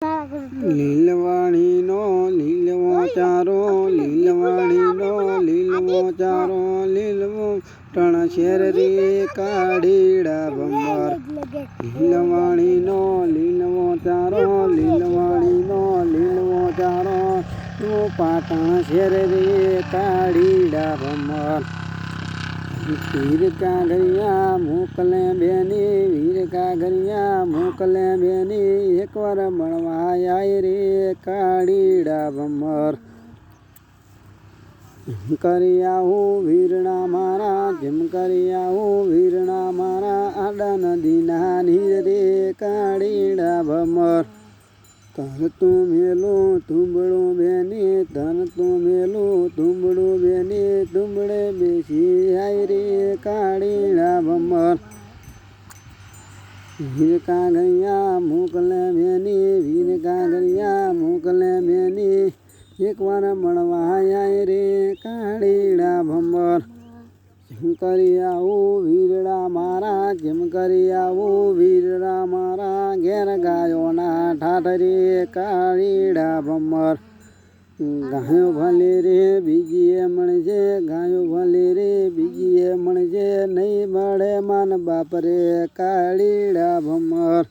લીલવાણીનો લીલવો ચારો, લીલવાણીનો લીલવો ચારો, લીલવો ત્રણ શેર રે કાળીડા ભમર. લીલવાણીનો લીલવો ચારો, લીલવાણીનો લીલવો ચારો, પાટણ શેર રે કાળીડા ભમર. વીર કાગરિયા મોકલે બેની, વીર કાગરિયા મોકલે બેની, એકવાર મળવા આય રે કાળીડા ભમર. જેમ કરી આવું વીરણા મારા, જેમ કરી આવું વીરણા મારા, આડા નદીના નીર રે કાળીડા ભમર. તન તું મેલું તુંબડું બેની, તન તું મેલું તુંબડું બેની, તુંબડે બેસી આય રે કાળીડા ભમર. વીર કાગરિયા મોકલે બેની, વીર કાગરિયા મોકલે બેની, એકવાર મળવા આય રે કાળીડા ભમર. જેમ કરી આવું વીરડા મારા, જેમ કરી આવું વીરડા મારા, ઘેર ગાયોના ઠાઠ રે કાળીડા ભમર. ગાયો ભલે રે બીજીએ મળજે, ગાયો ભલે રે બીજીએ મળજે, નહીં મળે માન બાપ રે કાળીડા ભમર.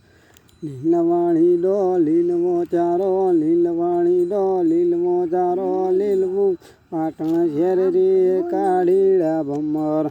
લીલવાણીનો લીલવો ચારો, લીલવાણીનો લીલવો ચારો, લીલવું પાટણ શેર રે કાળીડા ભમર.